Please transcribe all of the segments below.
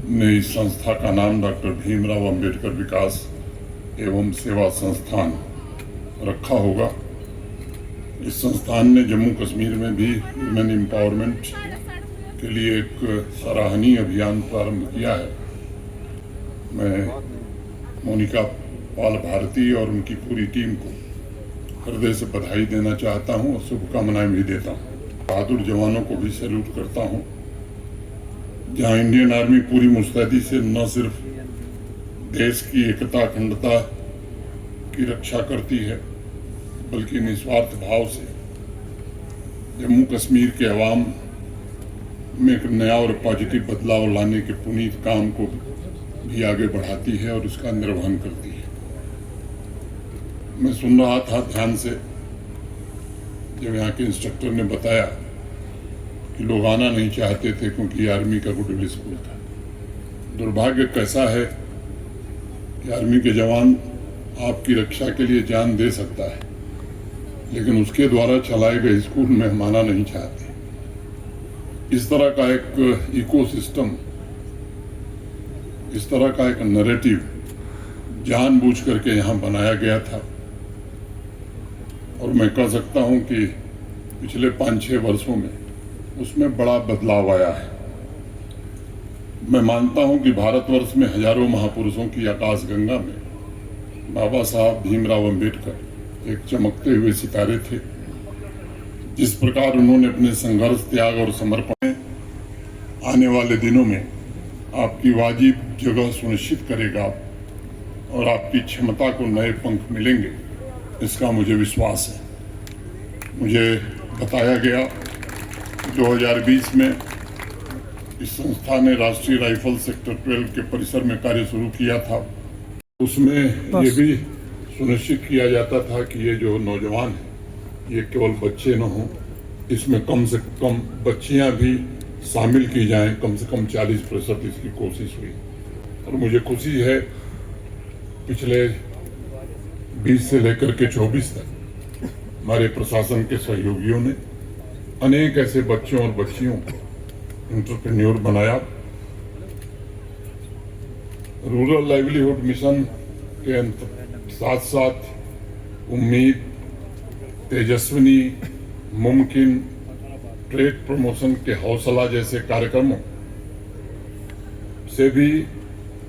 ने इस संस्था का नाम डॉक्टर भीमराव अंबेडकर विकास एवं सेवा संस्थान रखा होगा। इस संस्थान ने जम्मू कश्मीर में भी वुमेन एम्पावरमेंट के लिए एक सराहनीय अभियान प्रारंभ किया है। मैं मोनिका पाल भारती और उनकी पूरी टीम को हृदय से बधाई देना चाहता हूं और शुभकामनाएं भी देता हूं। बहादुर जवानों को भी सैल्यूट करता हूं। जहां इंडियन आर्मी पूरी मुस्तैदी से न सिर्फ देश की एकता अखंडता की रक्षा करती है बल्कि निस्वार्थ भाव से जम्मू कश्मीर के अवाम में एक नया और पॉजिटिव बदलाव लाने के पुनीत काम को भी आगे बढ़ाती है और उसका निर्वहन करती है। मैं सुन रहा था ध्यान से जब यहाँ के इंस्ट्रक्टर ने बताया कि लोग आना नहीं चाहते थे क्योंकि आर्मी का गुडविल स्कूल था। दुर्भाग्य कैसा है कि आर्मी के जवान आपकी रक्षा के लिए जान दे सकता है, लेकिन उसके द्वारा चलाए गए स्कूल में हम आना नहीं चाहते। इस तरह का एक इकोसिस्टम, इस तरह का एक नैरेटिव जानबूझ करके यहाँ बनाया गया था और मैं कह सकता हूँ कि पिछले 5-6 वर्षों में उसमें बड़ा बदलाव आया है। मैं मानता हूं कि भारतवर्ष में हजारों महापुरुषों की आकाशगंगा में बाबा साहब भीमराव अंबेडकर एक चमकते हुए सितारे थे। जिस प्रकार उन्होंने अपने संघर्ष, त्याग और समर्पण आने वाले दिनों में आपकी वाजिब जगह सुनिश्चित करेगा और आपकी क्षमता को नए पंख मिलेंगे, इसका मुझे विश्वास है। मुझे बताया गया 2020 में इस संस्था ने राष्ट्रीय राइफल सेक्टर 12 के परिसर में कार्य शुरू किया था। उसमें ये भी सुनिश्चित किया जाता था कि ये जो नौजवान हैं ये केवल बच्चे न हों, इसमें कम से कम बच्चियां भी शामिल की जाएं। कम से कम 40% इसकी कोशिश हुई और मुझे खुशी है पिछले 20 से लेकर के 24 तक हमारे प्रशासन के सहयोगियों ने अनेक ऐसे बच्चों और बच्चियों को एंटरप्रेन्योर बनाया। रूरल लाइवलीहुड मिशन के साथ साथ उम्मीद, तेजस्विनी, मुमकिन, ट्रेड प्रमोशन के हौसला जैसे कार्यक्रमों से भी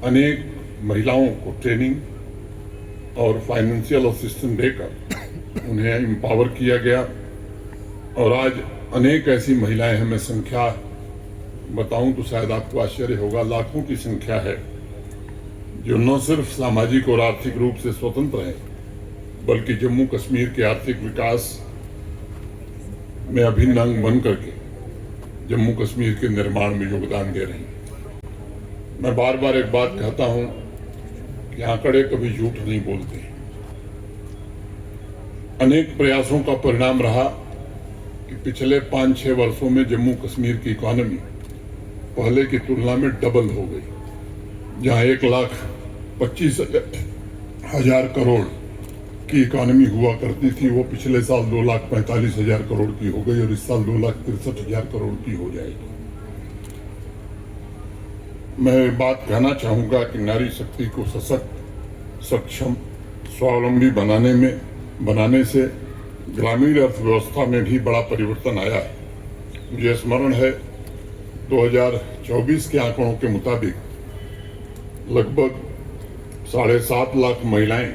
अनेक महिलाओं को ट्रेनिंग और फाइनेंशियल असिस्टेंस देकर उन्हें एम्पावर किया गया और आज अनेक ऐसी महिलाएं हैं। मैं संख्या बताऊं तो शायद आपको आश्चर्य होगा, लाखों की संख्या है जो न सिर्फ सामाजिक और आर्थिक रूप से स्वतंत्र हैं बल्कि जम्मू कश्मीर के आर्थिक विकास में अभिन्न अंग बन करके जम्मू कश्मीर के निर्माण में योगदान दे रही हैं। मैं बार बार एक बात कहता हूं कि आंकड़े कभी झूठ नहीं बोलते। अनेक प्रयासों का परिणाम रहा कि पिछले 5-6 वर्षों में जम्मू कश्मीर की इकोनॉमी पहले की तुलना में डबल हो गई। जहां 1,25,000 करोड़ की इकोनॉमी हुआ करती थी वो पिछले साल 2,45,000 करोड़ की हो गई और इस साल 2,63,000 करोड़ की हो जाएगी। मैं बात कहना चाहूंगा कि नारी शक्ति को सशक्त, सक्षम, स्वावलंबी बनाने से ग्रामीण अर्थव्यवस्था में भी बड़ा परिवर्तन आया है। मुझे स्मरण है 2024 के आंकड़ों के मुताबिक लगभग 7.5 लाख महिलाएं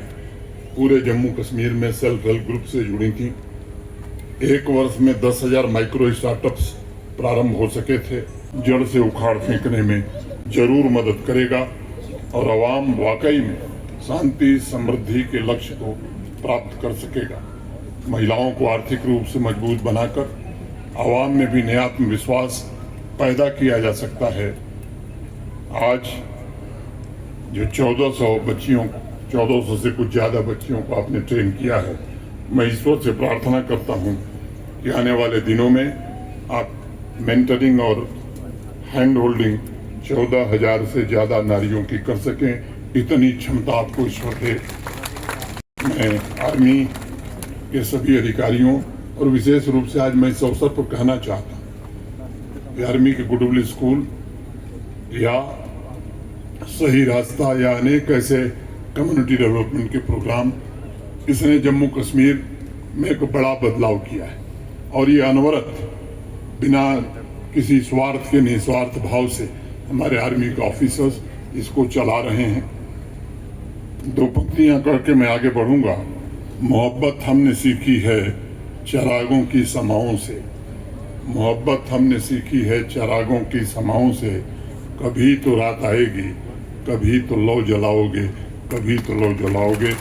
पूरे जम्मू कश्मीर में सेल्फ हेल्प ग्रुप से जुड़ी थी। एक वर्ष में 10,000 माइक्रो स्टार्टअप्स प्रारंभ हो सके थे। जड़ से उखाड़ फेंकने में जरूर मदद करेगा और आवाम वाकई में शांति, समृद्धि के लक्ष्य को प्राप्त कर सकेगा। महिलाओं को आर्थिक रूप से मजबूत बनाकर आवाम में भी नया आत्मविश्वास पैदा किया जा सकता है। आज जो 1400 से कुछ ज्यादा बच्चियों को आपने ट्रेन किया है, मैं ईश्वर से प्रार्थना करता हूं कि आने वाले दिनों में आप मेंटरिंग और हैंड होल्डिंग 14,000 से ज्यादा नारियों की कर सकें। इतनी क्षमता आपको ईश्वर दे। मैं आर्मी के सभी अधिकारियों और विशेष रूप से आज मैं इस अवसर पर कहना चाहता हूँ कि आर्मी के गुडविल स्कूल या सही रास्ता या अनेक ऐसे कम्युनिटी डेवलपमेंट के प्रोग्राम, इसने जम्मू कश्मीर में एक बड़ा बदलाव किया है। और ये अनवरत बिना किसी स्वार्थ के निस्वार्थ भाव से हमारे आर्मी के ऑफिसर्स इसको चला रहे हैं। दो पंक्तियां करके मैं आगे बढ़ूंगा। मोहब्बत हमने सीखी है चिरागों की समाओं से, मोहब्बत हमने सीखी है चिरागों की समाओं से, कभी तो रात आएगी, कभी तो लौ जलाओगे, कभी तो लौ जलाओगे।